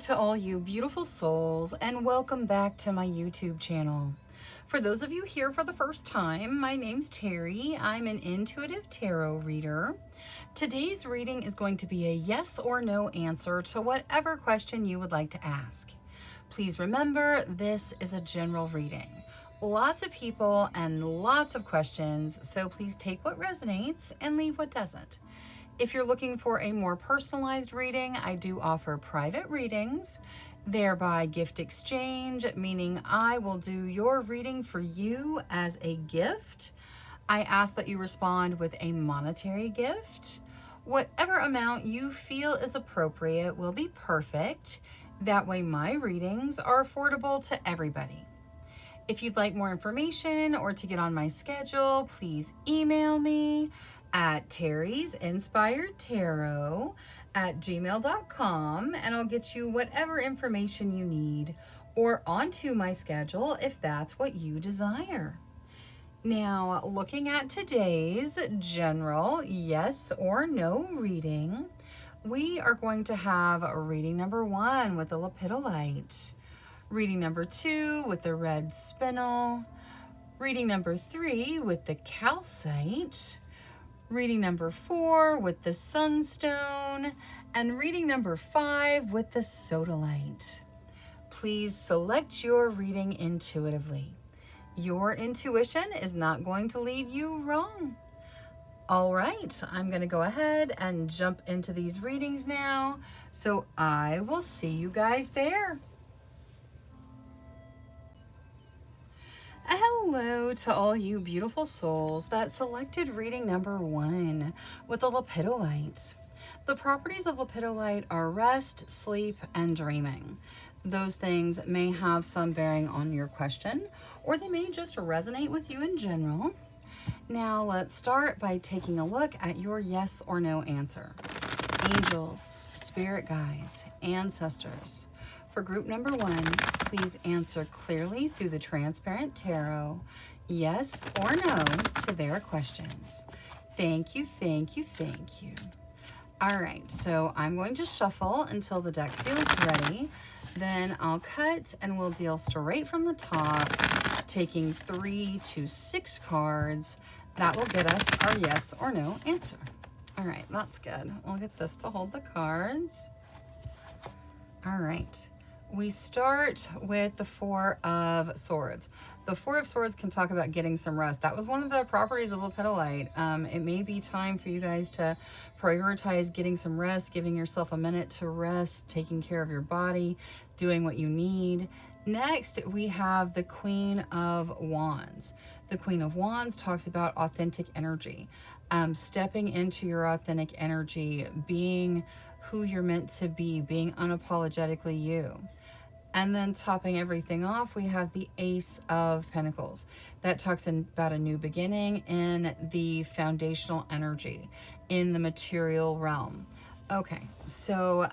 to all you beautiful souls, and welcome back to my YouTube channel. For those of you here for the first time, my name's Terry. I'm an intuitive tarot reader. Today's reading is going to be a yes or no answer to whatever question you would like to ask. Please remember, this is a general reading. Lots of people and lots of questions, so please take what resonates and leave what doesn't. If you're looking for a more personalized reading, I do offer private readings, thereby gift exchange, meaning I will do your reading for you as a gift. I ask that you respond with a monetary gift. Whatever amount you feel is appropriate will be perfect. That way my readings are affordable to everybody. If you'd like more information or to get on my schedule, please email me at terrysinspiredtarot@gmail.com, and I'll get you whatever information you need or onto my schedule if that's what you desire. Now, looking at today's general yes or no reading, we are going to have reading number 1 with the lepidolite, reading number 2 with the red spinel, reading number 3 with the calcite, reading number 4 with the sunstone, and reading number 5 with the sodalite. Please select your reading intuitively. Your intuition is not going to lead you wrong. All right, I'm going to go ahead and jump into these readings now, so I will see you guys there. Hello to all you beautiful souls that selected reading number 1 with the lepidolite. The properties of lepidolite are rest, sleep, and dreaming. Those things may have some bearing on your question, or they may just resonate with you in general. Now let's start by taking a look at your yes or no answer. Angels, spirit guides, ancestors. For group number 1, please answer clearly through the transparent tarot, yes or no to their questions. Thank you, thank you, thank you. All right, so I'm going to shuffle until the deck feels ready. Then I'll cut and we'll deal straight from the top, taking 3 to 6 cards. That will get us our yes or no answer. All right, that's good. We'll get this to hold the cards. All right. We start with the 4 of Swords. The 4 of Swords can talk about getting some rest. That was one of the properties of lepidolite. It may be time for you guys to prioritize getting some rest, giving yourself a minute to rest, taking care of your body, doing what you need. Next, we have the Queen of Wands. The Queen of Wands talks about authentic energy, stepping into your authentic energy, being who you're meant to be, being unapologetically you. And then topping everything off, we have the Ace of Pentacles. That talks about a new beginning in the foundational energy, in the material realm. Okay, so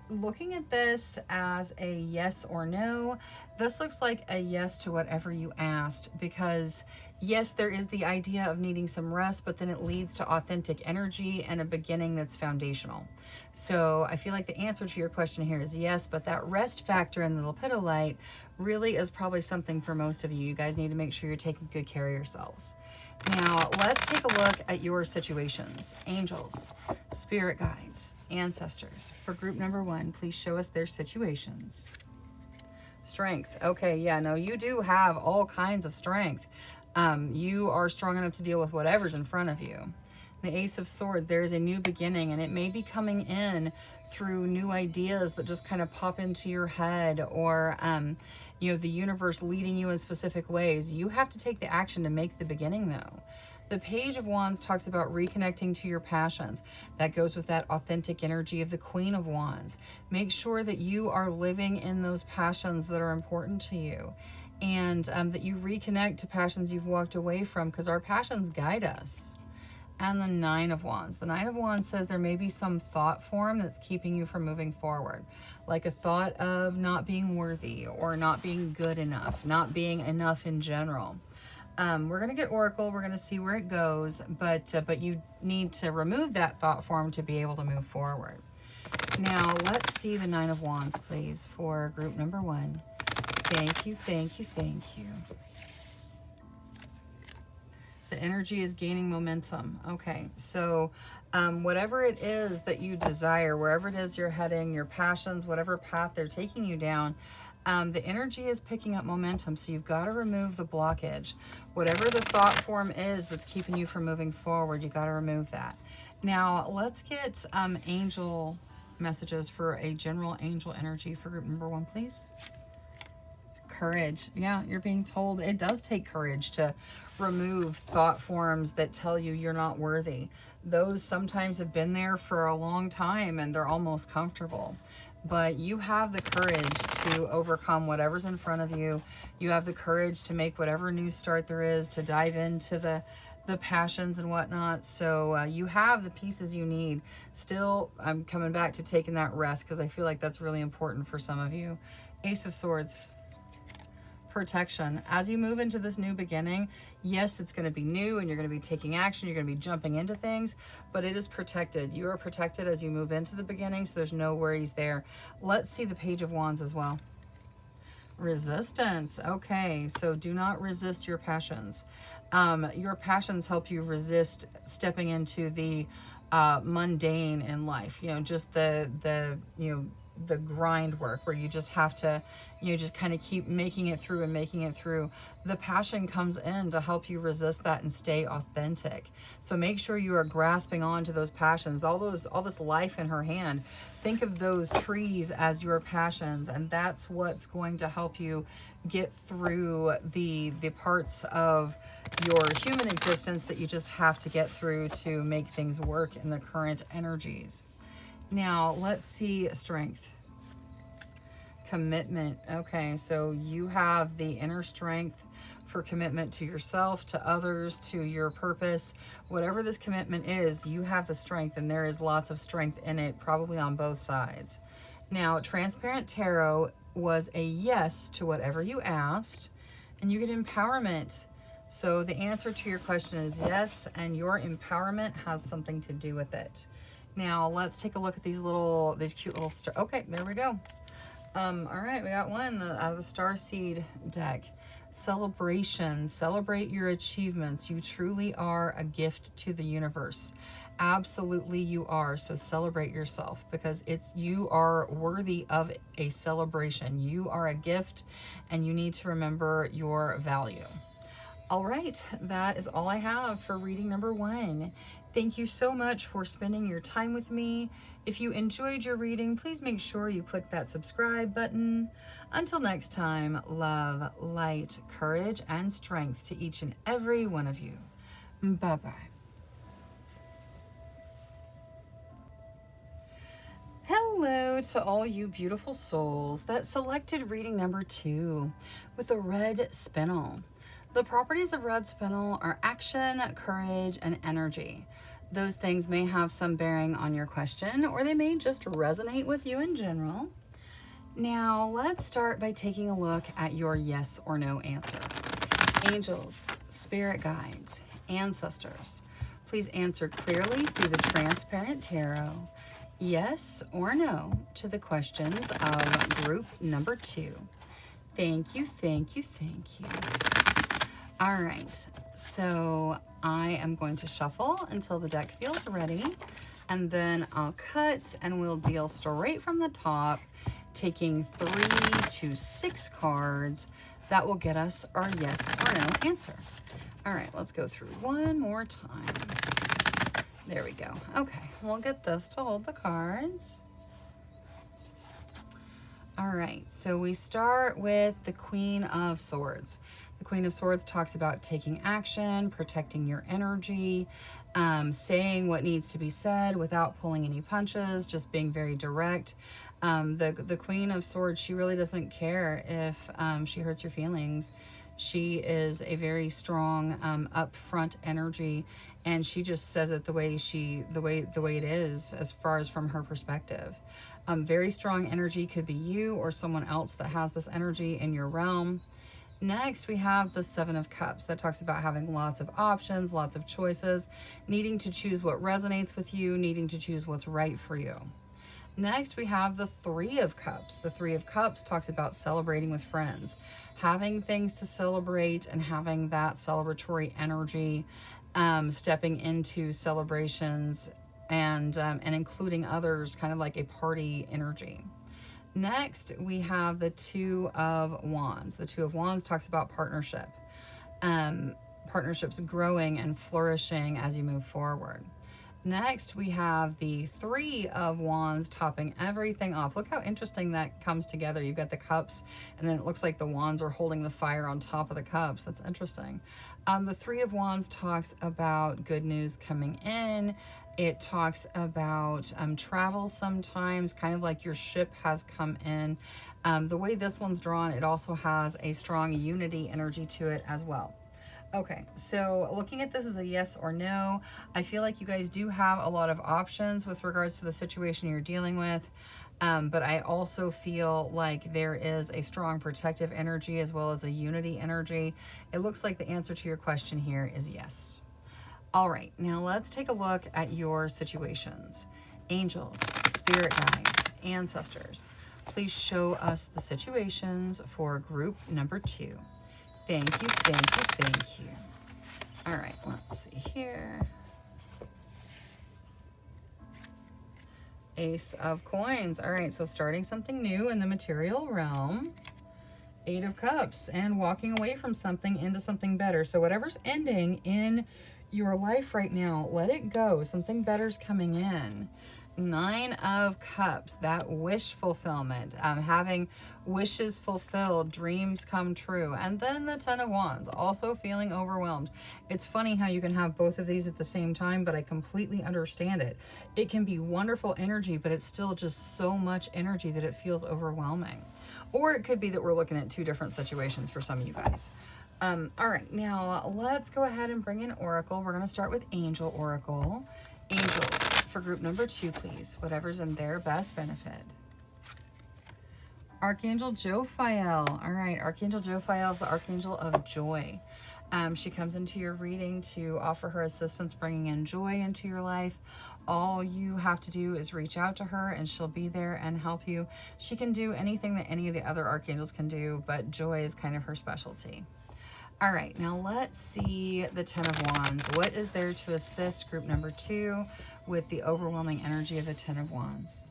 looking at this as a yes or no, this looks like a yes to whatever you asked, because yes, there is the idea of needing some rest, but then it leads to authentic energy and a beginning that's foundational. So I feel like the answer to your question here is yes, but that rest factor in the lepidolite really is probably something for most of you. You guys need to make sure you're taking good care of yourselves. Now, let's take a look at your situations. Angels, spirit guides, ancestors. For group number 1, please show us their situations. Strength. Okay, yeah, no, you do have all kinds of strength. You are strong enough to deal with whatever's in front of you. The Ace of Swords, there is a new beginning, and it may be coming in through new ideas that just kind of pop into your head, or you know, the universe leading you in specific ways. You have to take the action to make the beginning, though. The Page of Wands talks about reconnecting to your passions. That goes with that authentic energy of the Queen of Wands. Make sure that you are living in those passions that are important to you, and that you reconnect to passions you've walked away from, because our passions guide us. And the Nine of Wands. The Nine of Wands says there may be some thought form that's keeping you from moving forward, like a thought of not being worthy, or not being good enough, not being enough in general. We're going to get Oracle. We're going to see where it goes, but you need to remove that thought form to be able to move forward. Now, let's see the Nine of Wands, please, for group number 1. Thank you, thank you, thank you. The energy is gaining momentum. Okay, so whatever it is that you desire, wherever it is you're heading, your passions, whatever path they're taking you down, the energy is picking up momentum. So you've got to remove the blockage. Whatever the thought form is that's keeping you from moving forward, you got to remove that. Now, let's get angel messages for a general angel energy for group number 1, please. Courage. Yeah, you're being told it does take courage to remove thought forms that tell you you're not worthy. Those sometimes have been there for a long time and they're almost comfortable. But you have the courage to overcome whatever's in front of you. You have the courage to make whatever new start there is, to dive into the passions and whatnot. So you have the pieces you need. Still, I'm coming back to taking that rest because I feel like that's really important for some of you. Ace of Swords. Protection. As you move into this new beginning, yes, it's going to be new and you're going to be taking action, you're going to be jumping into things, but it is protected. You are protected as you move into the beginning, so there's no worries there. Let's see the Page of Wands as well. Resistance. Okay, so do not resist your passions. Your passions help you resist stepping into the mundane in life, you know, just the grind work where you just have to, just kind of keep making it through and making it through. The passion comes in to help you resist that and stay authentic. So make sure you are grasping on to those passions, all this life in her hand. Think of those trees as your passions, and that's what's going to help you get through the parts of your human existence that you just have to get through to make things work in the current energies. Now, let's see strength. Commitment. Okay, so you have the inner strength for commitment to yourself, to others, to your purpose. Whatever this commitment is, you have the strength, and there is lots of strength in it, probably on both sides. Now, Transparent Tarot was a yes to whatever you asked, and you get empowerment. So the answer to your question is yes, and your empowerment has something to do with it. Now, let's take a look at these cute little stars. Okay, there we go. All right, we got one out of the Starseed deck. Celebration. Celebrate your achievements. You truly are a gift to the universe. Absolutely you are. So celebrate yourself, because you are worthy of a celebration. You are a gift, and you need to remember your value. All right, that is all I have for reading number 1. Thank you so much for spending your time with me. If you enjoyed your reading, please make sure you click that subscribe button. Until next time, love, light, courage, and strength to each and every one of you. Bye-bye. Hello to all you beautiful souls that selected reading number 2 with a red spinel. The properties of red spinel are action, courage, and energy. Those things may have some bearing on your question, or they may just resonate with you in general. Now, let's start by taking a look at your yes or no answer. Angels, spirit guides, ancestors, please answer clearly through the Transparent Tarot, yes or no, to the questions of group number 2. Thank you, thank you, thank you. All right, so I am going to shuffle until the deck feels ready, and then I'll cut and we'll deal straight from the top, taking 3 to 6 cards that will get us our yes or no answer. All right, let's go through one more time. There we go. Okay, we'll get this to hold the cards. All right, so we start with the Queen of Swords. The Queen of Swords talks about taking action, protecting your energy, saying what needs to be said without pulling any punches, just being very direct. The Queen of Swords, she really doesn't care if she hurts your feelings. She is a very strong, upfront energy, and she just says it the way it is, as far as from her perspective. Very strong energy, could be you or someone else that has this energy in your realm. Next, we have the Seven of Cups. That talks about having lots of options, lots of choices, needing to choose what resonates with you, needing to choose what's right for you. Next, we have the Three of Cups. The Three of Cups talks about celebrating with friends, having things to celebrate and having that celebratory energy, stepping into celebrations and including others, kind of like a party energy. Next, we have the Two of Wands. The Two of Wands talks about partnership, partnerships growing and flourishing as you move forward. Next, we have the Three of Wands topping everything off. Look how interesting that comes together. You've got the cups, and then it looks like the wands are holding the fire on top of the cups. That's interesting. The Three of Wands talks about good news coming in. It talks about travel sometimes, kind of like your ship has come in. The way this one's drawn, it also has a strong unity energy to it as well. Okay, so looking at this as a yes or no, I feel like you guys do have a lot of options with regards to the situation you're dealing with. But I also feel like there is a strong protective energy as well as a unity energy. It looks like the answer to your question here is yes. All right, now let's take a look at your situations. Angels, spirit guides, ancestors, please show us the situations for group number 2. Thank you, thank you, thank you. All right, let's see here. Ace of Coins. All right, so starting something new in the material realm. Eight of Cups, and walking away from something into something better. So whatever's ending in your life right now, let it go. Something better's coming in. Nine of Cups, that wish fulfillment, having wishes fulfilled, dreams come true. And then the Ten of Wands, also feeling overwhelmed. It's funny how you can have both of these at the same time, but I completely understand it. It can be wonderful energy, but it's still just so much energy that it feels overwhelming. Or it could be that we're looking at two different situations for some of you guys. All right, now let's go ahead and bring in Oracle. We're going to start with Angel Oracle. Angels, for group number 2, please. Whatever's in their best benefit. Archangel Jophiel. All right, Archangel Jophiel is the Archangel of Joy. She comes into your reading to offer her assistance, bringing in joy into your life. All you have to do is reach out to her and she'll be there and help you. She can do anything that any of the other archangels can do, but joy is kind of her specialty. All right, now let's see the Ten of Wands. What is there to assist group number 2 with the overwhelming energy of the Ten of Wands?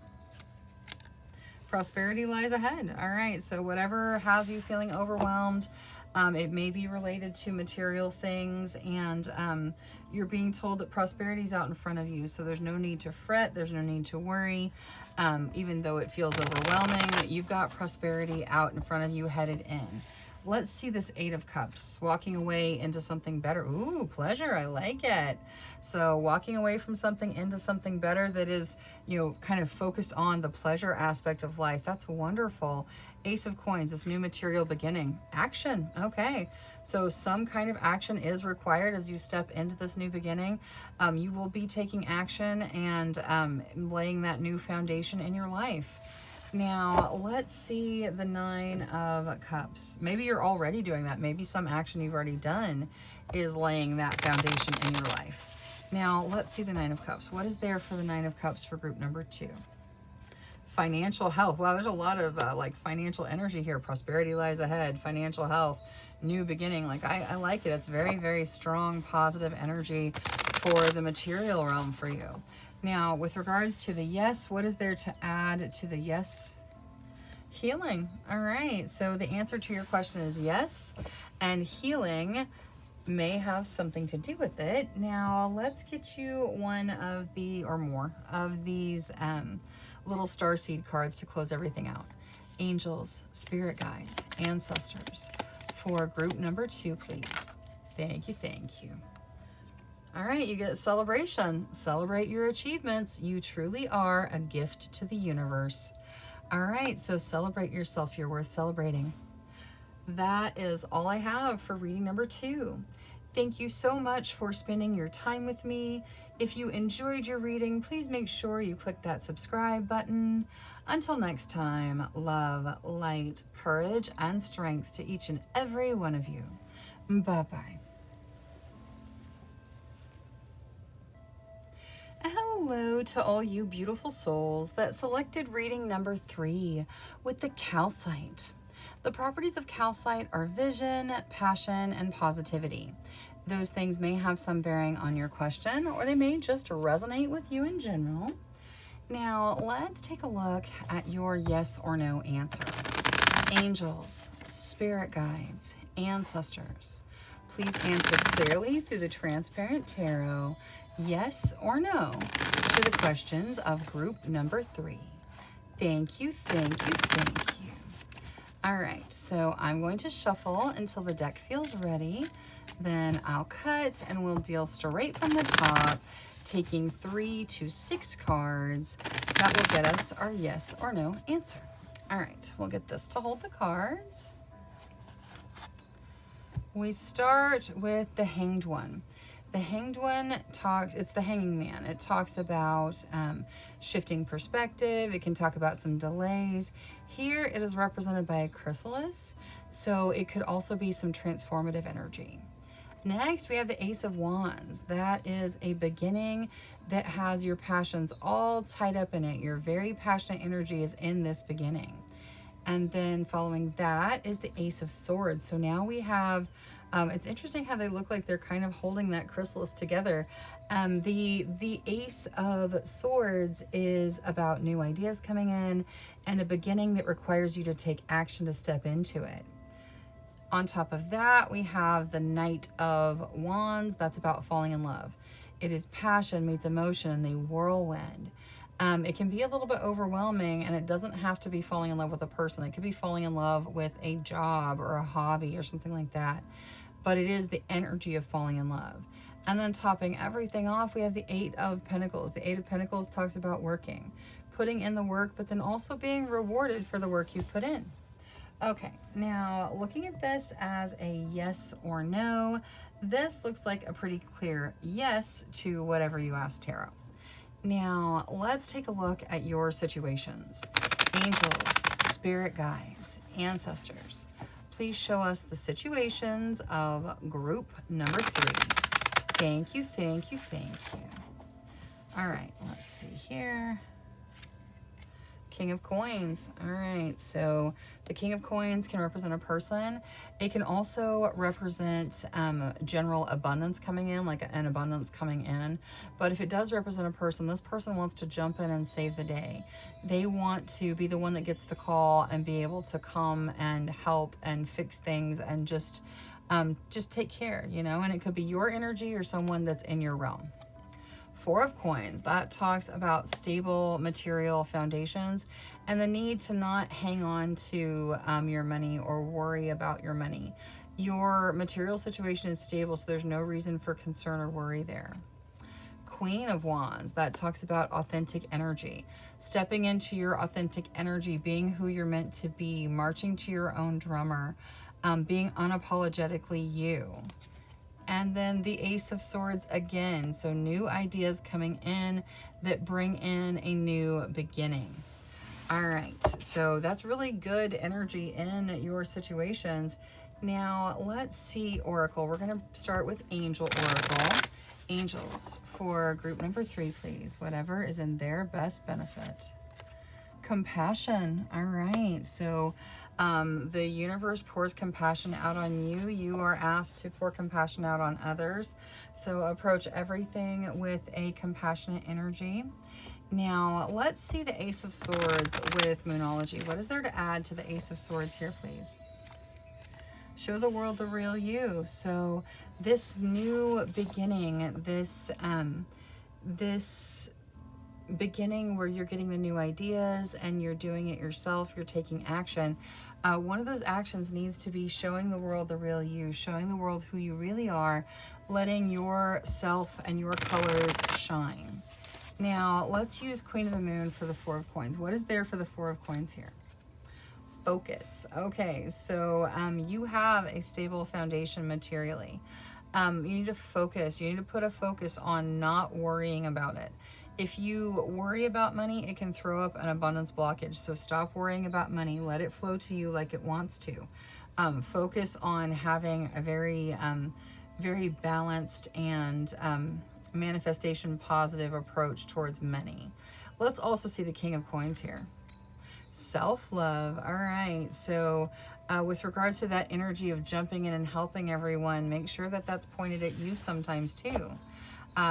Prosperity lies ahead. All right, so whatever has you feeling overwhelmed, it may be related to material things, and you're being told that prosperity is out in front of you, so there's no need to fret, there's no need to worry. Even though it feels overwhelming, you've got prosperity out in front of you headed in. Let's see this Eight of Cups, walking away into something better. Ooh, pleasure, I like it. So walking away from something into something better that is, you know, kind of focused on the pleasure aspect of life. That's wonderful. Ace of Coins, this new material beginning. Action, okay. So some kind of action is required as you step into this new beginning. You will be taking action and laying that new foundation in your life. Now, let's see the Nine of Cups. Maybe you're already doing that. Maybe some action you've already done is laying that foundation in your life. Now, let's see the Nine of Cups. What is there for the Nine of Cups for group number 2? Financial health. Wow, there's a lot of like financial energy here. Prosperity lies ahead. Financial health. New beginning. Like, I like it. It's very, very strong, positive energy for the material realm for you. Now, with regards to the yes, what is there to add to the yes? Healing. All right. So the answer to your question is yes. And healing may have something to do with it. Now, let's get you one of the, or more, of these little starseed cards to close everything out. Angels, spirit guides, ancestors, for group number 2, please. Thank you, thank you. All right, you get celebration. Celebrate your achievements. You truly are a gift to the universe. All right, so celebrate yourself. You're worth celebrating. That is all I have for reading number 2. Thank you so much for spending your time with me. If you enjoyed your reading, please make sure you click that subscribe button. Until next time, love, light, courage, and strength to each and every one of you. Bye-bye. Hello to all you beautiful souls that selected reading number 3 with the calcite. The properties of calcite are vision, passion, and positivity. Those things may have some bearing on your question, or they may just resonate with you in general. Now, let's take a look at your yes or no answer. Angels, spirit guides, ancestors, please answer clearly through the transparent tarot, yes or no, to the questions of group number 3. Thank you, thank you, thank you. All right, so I'm going to shuffle until the deck feels ready. Then I'll cut and we'll deal straight from the top, taking 3 to 6 cards that will get us our yes or no answer. All right, we'll get this to hold the cards. We start with the Hanged One. The Hanged One it's the Hanging Man. It talks about shifting perspective. It can talk about some delays. Here it is represented by a chrysalis, so it could also be some transformative energy. Next, we have the Ace of Wands. That is a beginning that has your passions all tied up in it. Your very passionate energy is in this beginning. And then following that is the Ace of Swords. So now we have, it's interesting how they look like they're kind of holding that chrysalis together. The Ace of Swords is about new ideas coming in and a beginning that requires you to take action to step into it. On top of that, we have the Knight of Wands. That's about falling in love. It is passion meets emotion in the whirlwind. It can be a little bit overwhelming, and it doesn't have to be falling in love with a person. It could be falling in love with a job or a hobby or something like that. But it is the energy of falling in love. And then topping everything off, we have the Eight of Pentacles. The Eight of Pentacles talks about working, putting in the work, but then also being rewarded for the work you put in. Okay, now looking at this as a yes or no, this looks like a pretty clear yes to whatever you asked tarot. Now let's take a look at your situations. Angels, spirit guides, ancestors, please show us the situations of group number 3. Thank you, thank you, thank you. All right, let's see here. King of Coins. All right, so the King of Coins can represent a person. It can also represent general abundance coming in, like an abundance coming in. But if it does represent a person, this person wants to jump in and save the day. They want to be the one that gets the call and be able to come and help and fix things and just take care, you know, and it could be your energy or someone that's in your realm. Four of Coins, that talks about stable material foundations and the need to not hang on to your money or worry about your money. Your material situation is stable, so there's no reason for concern or worry there. Queen of Wands, that talks about authentic energy, stepping into your authentic energy, being who you're meant to be, marching to your own drummer, being unapologetically you. And then the Ace of Swords again. So new ideas coming in that bring in a new beginning. All right. So that's really good energy in your situations. Now let's see Oracle. We're going to start with Angel Oracle. Angels for group number 3, please. Whatever is in their best benefit. Compassion. All right. So the universe pours compassion out on you. You are asked to pour compassion out on others. So approach everything with a compassionate energy. Now, let's see the Ace of Swords with Moonology. What is there to add to the Ace of Swords here, please? Show the world the real you. So this new beginning, this beginning where you're getting the new ideas and you're doing it yourself, you're taking action. One of those actions needs to be showing the world the real you, showing the world who you really are, letting yourself and your colors shine. Now, let's use Queen of the Moon for the Four of Coins. What is there for the Four of Coins here? Focus. Okay, so you have a stable foundation materially. You need to focus. You need to put a focus on not worrying about it. If you worry about money, it can throw up an abundance blockage. So stop worrying about money. Let it flow to you like it wants to. Focus on having a very balanced and manifestation positive approach towards many. Let's also see the King of Coins here. Self-love. All right, so with regards to that energy of jumping in and helping everyone, make sure that that's pointed at you sometimes too.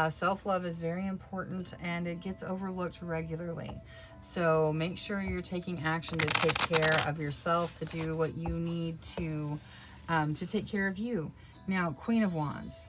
Self-love is very important and it gets overlooked regularly. So make sure you're taking action to take care of yourself, to do what you need to take care of you. Now, Queen of Wands.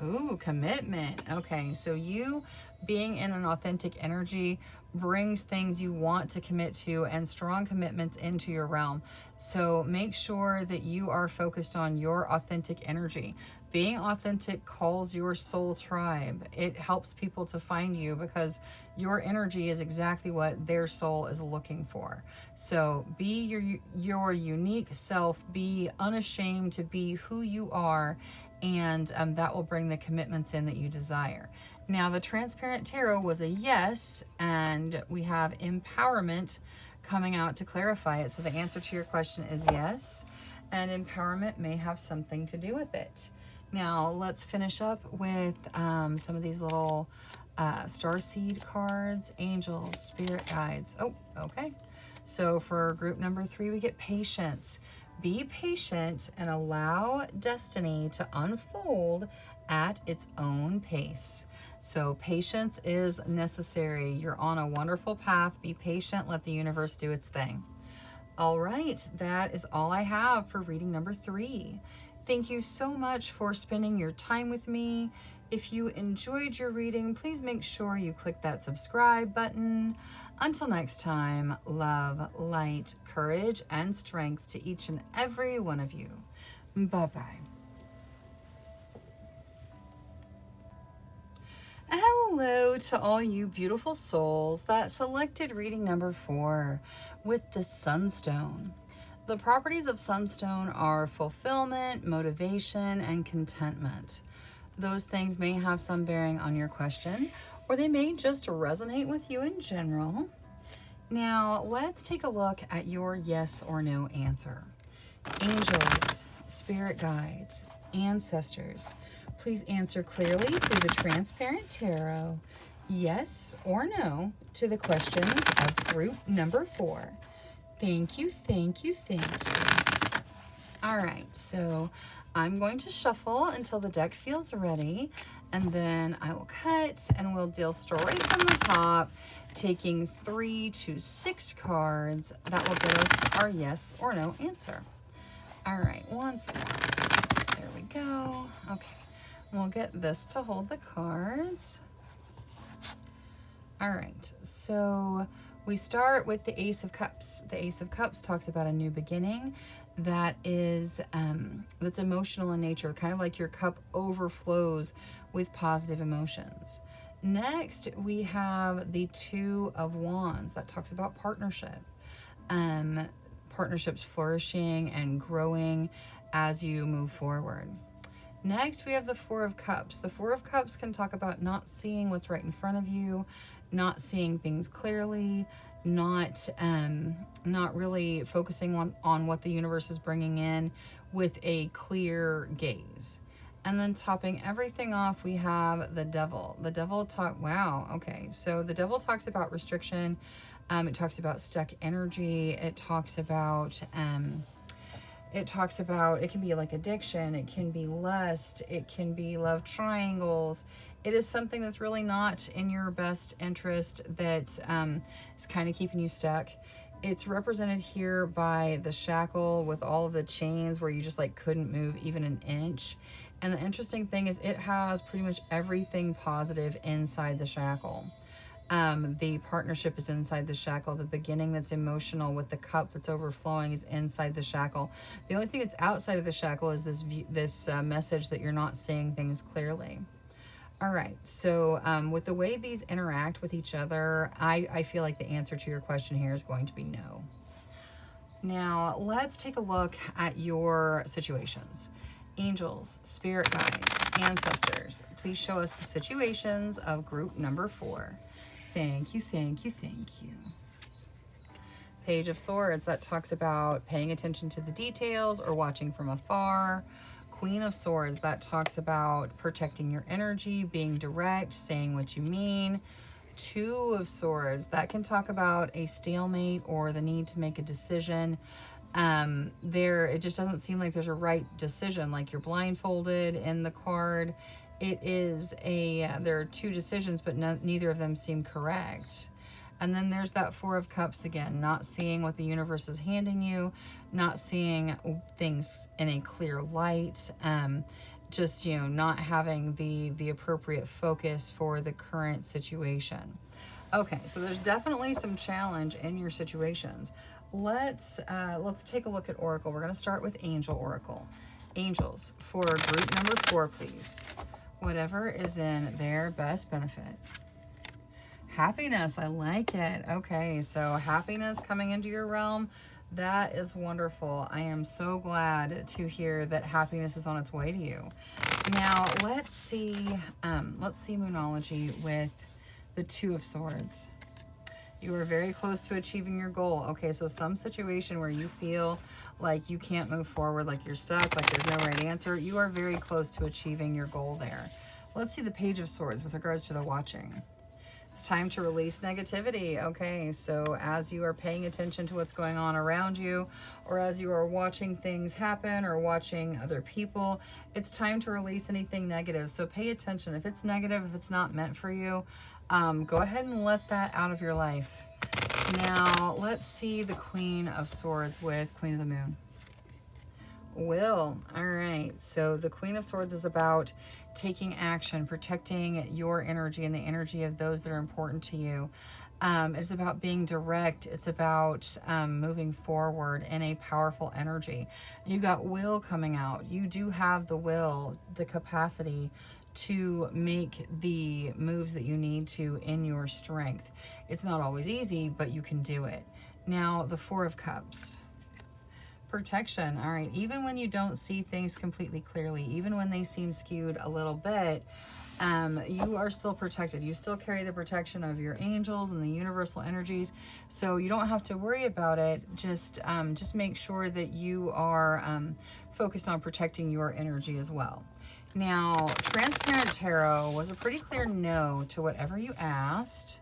Ooh, commitment. Okay, so you being in an authentic energy brings things you want to commit to and strong commitments into your realm. So make sure that you are focused on your authentic energy. Being authentic calls your soul tribe. It helps people to find you because your energy is exactly what their soul is looking for. So be your unique self. Be unashamed to be who you are, and that will bring the commitments in that you desire. Now, the Transparent Tarot was a yes, and we have empowerment coming out to clarify it. So the answer to your question is yes, and empowerment may have something to do with it. Now, let's finish up with some of these little starseed cards, angels, spirit guides. Oh, okay. So for group number 3, we get patience. Be patient and allow destiny to unfold at its own pace. So patience is necessary. You're on a wonderful path. Be patient. Let the universe do its thing. All right, that is all I have for reading number 3. Thank you so much for spending your time with me. If you enjoyed your reading, please make sure you click that subscribe button. Until next time, love, light, courage, and strength to each and every one of you. Bye-bye. Hello to all you beautiful souls that selected reading number 4 with the Sunstone. The properties of Sunstone are fulfillment, motivation, and contentment. Those things may have some bearing on your question, or they may just resonate with you in general. Now, let's take a look at your yes or no answer. Angels, spirit guides, ancestors, please answer clearly through the Transparent Tarot, yes or no, to the questions of group number 4. Thank you, thank you, thank you. All right, so I'm going to shuffle until the deck feels ready, and then I will cut and we'll deal straight from the top, taking 3 to 6 cards that will get us our yes or no answer. All right, once more. There we go. Okay, we'll get this to hold the cards. All right, so we start with the Ace of Cups. The Ace of Cups talks about a new beginning that is that's emotional in nature, kind of like your cup overflows with positive emotions. Next, we have the Two of Wands that talks about partnership. Partnerships flourishing and growing as you move forward. Next, we have the Four of Cups. The Four of Cups can talk about not seeing what's right in front of you, not seeing things clearly, not really focusing on what the universe is bringing in with a clear gaze. And then topping everything off, we have the Devil. The Devil wow, okay. So the Devil talks about restriction. It talks about stuck energy. It talks about it can be like addiction, it can be lust, it can be love triangles. It is something that's really not in your best interest, that is kind of keeping you stuck. It's represented here by the shackle with all of the chains where you just like couldn't move even an inch. And the interesting thing is it has pretty much everything positive inside the shackle. The partnership is inside the shackle. The beginning that's emotional with the cup that's overflowing is inside the shackle. The only thing that's outside of the shackle is this message that you're not seeing things clearly. All right, so with the way these interact with each other, I feel like the answer to your question here is going to be no. Now, let's take a look at your situations. Angels, spirit guides, ancestors, please show us the situations of group number 4. Thank you, thank you, thank you. Page of Swords, that talks about paying attention to the details or watching from afar. Queen of Swords, that talks about protecting your energy, being direct, saying what you mean. Two of Swords, that can talk about a stalemate or the need to make a decision. It just doesn't seem like there's a right decision, like you're blindfolded in the card. There are two decisions, but neither of them seem correct. And then there's that Four of Cups again, not seeing what the universe is handing you, not seeing things in a clear light, just, not having the appropriate focus for the current situation. Okay, so there's definitely some challenge in your situations. Let's take a look at Oracle. We're going to start with Angel Oracle. Angels, for group number 4, please. Whatever is in their best benefit. Happiness, I like it. Okay, so happiness coming into your realm. That is wonderful. I am so glad to hear that happiness is on its way to you. Now, let's see Moonology with the Two of Swords. You are very close to achieving your goal. Okay, so some situation where you feel like you can't move forward, like you're stuck, like there's no right answer, you are very close to achieving your goal there. Let's see the Page of Swords with regards to the watching. It's time to release negativity. Okay, so as you are paying attention to what's going on around you, or as you are watching things happen or watching other people, it's time to release anything negative. So pay attention. If it's negative, if it's not meant for you, go ahead and let that out of your life. Now, let's see the Queen of Swords with Queen of the Moon. Will. All right, so the Queen of Swords is about taking action, protecting your energy and the energy of those that are important to you. It's about being direct. It's about moving forward in a powerful energy. You got will coming out. You do have the will, the capacity to make the moves that you need to in your strength. It's not always easy, but you can do it. Now, the Four of Cups. Protection. All right, even when you don't see things completely clearly, even when they seem skewed a little bit, you are still protected. You still carry the protection of your angels and the universal energies, so you don't have to worry about it. Just make sure that you are focused on protecting your energy as well. Now, Transparent Tarot was a pretty clear no to whatever you asked,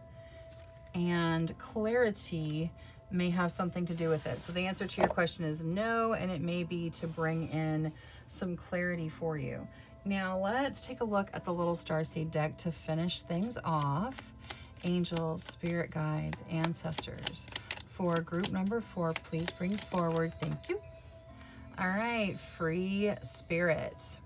and clarity may have something to do with it. So the answer to your question is no, and it may be to bring in some clarity for you. Now let's take a look at the little starseed deck to finish things off. Angels, spirit guides, ancestors. For group number 4, please bring forward. Thank you. All right, free spirits.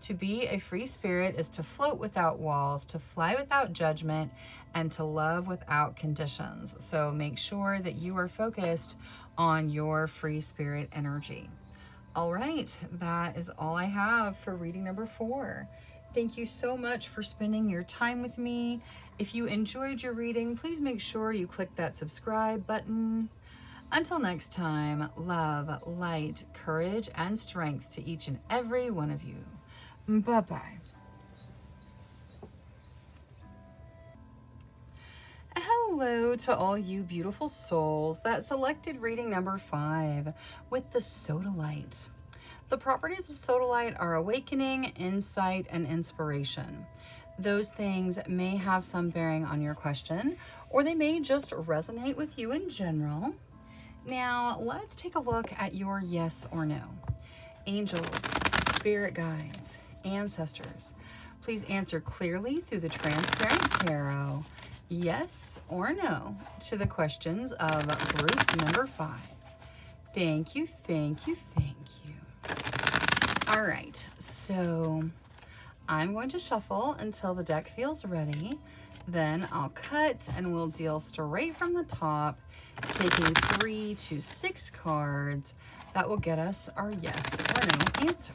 To be a free spirit is to float without walls, to fly without judgment, and to love without conditions. So make sure that you are focused on your free spirit energy. All right, that is all I have for reading number 4. Thank you so much for spending your time with me. If you enjoyed your reading, please make sure you click that subscribe button. Until next time, love, light, courage, and strength to each and every one of you. Bye-bye. Hello to all you beautiful souls that selected reading number 5 with the Sodalite. The properties of Sodalite are awakening, insight, and inspiration. Those things may have some bearing on your question, or they may just resonate with you in general. Now, let's take a look at your yes or no. Angels, spirit guides, ancestors, please answer clearly through the Transparent Tarot, yes or no, to the questions of group number 5. Thank you, thank you, thank you. All right, so I'm going to shuffle until the deck feels ready. Then I'll cut and we'll deal straight from the top, taking 3 to 6 cards that will get us our yes or no answer.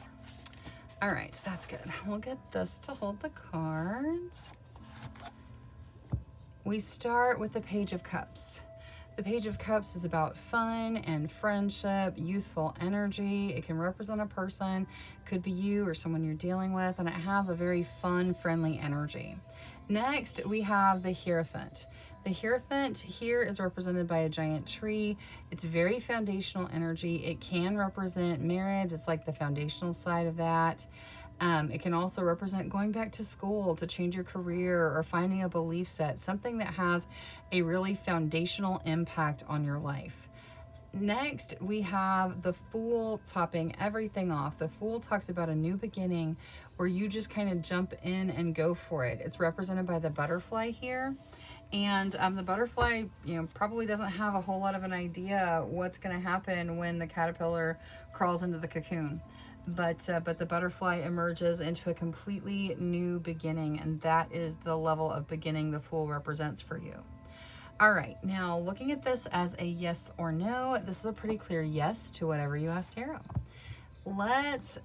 All right, that's good. We'll get this to hold the cards. We start with the Page of Cups. The Page of Cups is about fun and friendship, youthful energy. It can represent a person, could be you or someone you're dealing with, and it has a very fun, friendly energy. Next, we have the Hierophant. The Hierophant here is represented by a giant tree. It's very foundational energy. It can represent marriage. It's like the foundational side of that. It can also represent going back to school to change your career or finding a belief set, something that has a really foundational impact on your life. Next, we have the Fool topping everything off. The Fool talks about a new beginning where you just kind of jump in and go for it. It's represented by the butterfly here. And the butterfly, probably doesn't have a whole lot of an idea what's going to happen when the caterpillar crawls into the cocoon. But the butterfly emerges into a completely new beginning, and that is the level of beginning the Fool represents for you. All right, now looking at this as a yes or no, this is a pretty clear yes to whatever you asked tarot. Let's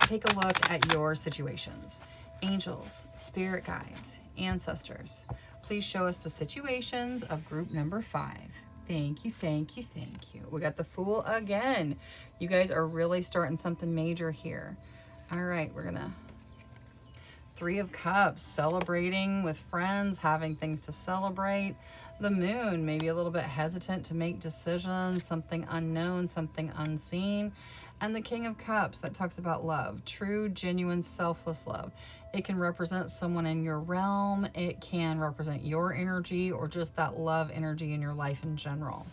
take a look at your situations. Angels, spirit guides, ancestors, please show us the situations of group number 5. Thank you, thank you, thank you. We got the Fool again. You guys are really starting something major here. All right, we're gonna 3 of Cups, celebrating with friends, having things to celebrate. The Moon, maybe a little bit hesitant to make decisions, something unknown, something unseen. And the King of Cups, that talks about love, true, genuine, selfless love. It can represent someone in your realm. It can represent your energy or just that love energy in your life in general.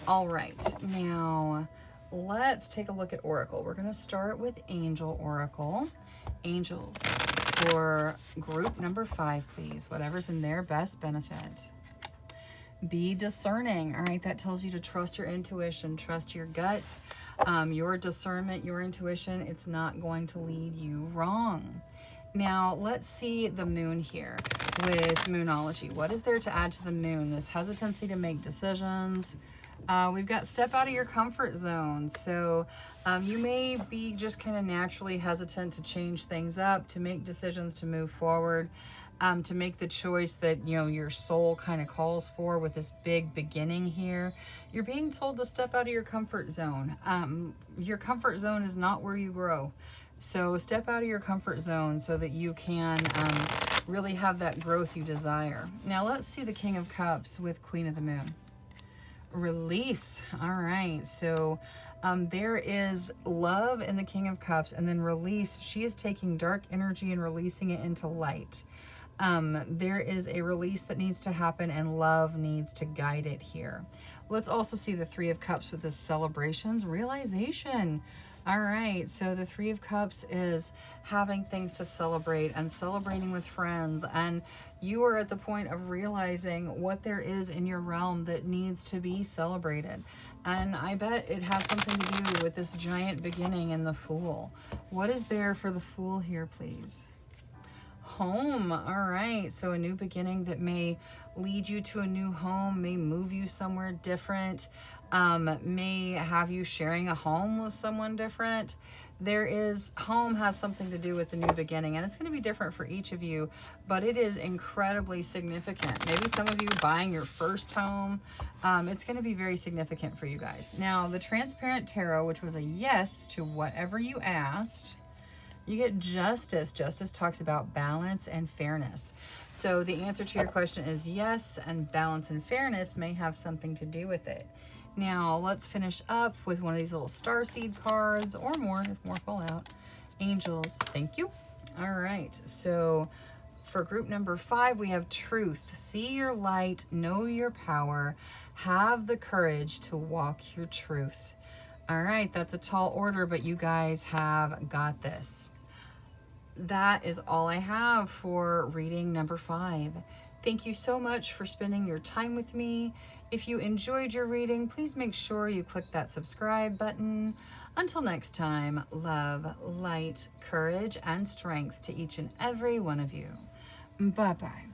All right, now let's take a look at Oracle. We're going to start with Angel Oracle. Angels, for group number 5, please, whatever's in their best benefit. Be discerning. All right, that tells you to trust your intuition, trust your gut, your discernment, your intuition. It's not going to lead you wrong. Now, let's see the Moon here with Moonology. What is there to add to the Moon? This hesitancy to make decisions. We've got step out of your comfort zone. So you may be just kind of naturally hesitant to change things up, to make decisions, to move forward. To make the choice that, your soul kind of calls for with this big beginning here. You're being told to step out of your comfort zone. Your comfort zone is not where you grow. So step out of your comfort zone so that you can really have that growth you desire. Now let's see the King of Cups with Queen of the Moon. Release. All right. So there is love in the King of Cups, and then release. She is taking dark energy and releasing it into light. There is a release that needs to happen, and love needs to guide it here. Let's also see the 3 of Cups with this celebrations, realization. All right, so the 3 of Cups is having things to celebrate and celebrating with friends, and you are at the point of realizing what there is in your realm that needs to be celebrated. And I bet it has something to do with this giant beginning and the Fool. What is there for the Fool here, please? Home. All right, so a new beginning that may lead you to a new home, may move you somewhere different, may have you sharing a home with someone different. Home has something to do with the new beginning, and it's going to be different for each of you, but it is incredibly significant. Maybe some of you buying your first home. It's going to be very significant for you guys. Now, the Transparent Tarot, which was a yes to whatever you asked, you get Justice. Justice talks about balance and fairness. So the answer to your question is yes, and balance and fairness may have something to do with it. Now, let's finish up with one of these little starseed cards, or more, if more fall out. Angels, thank you. All right, so for group number 5, we have Truth. See your light, know your power, have the courage to walk your truth. All right, that's a tall order, but you guys have got this. That is all I have for reading number 5. Thank you so much for spending your time with me. If you enjoyed your reading, please make sure you click that subscribe button. Until next time, love, light, courage, and strength to each and every one of you. Bye-bye.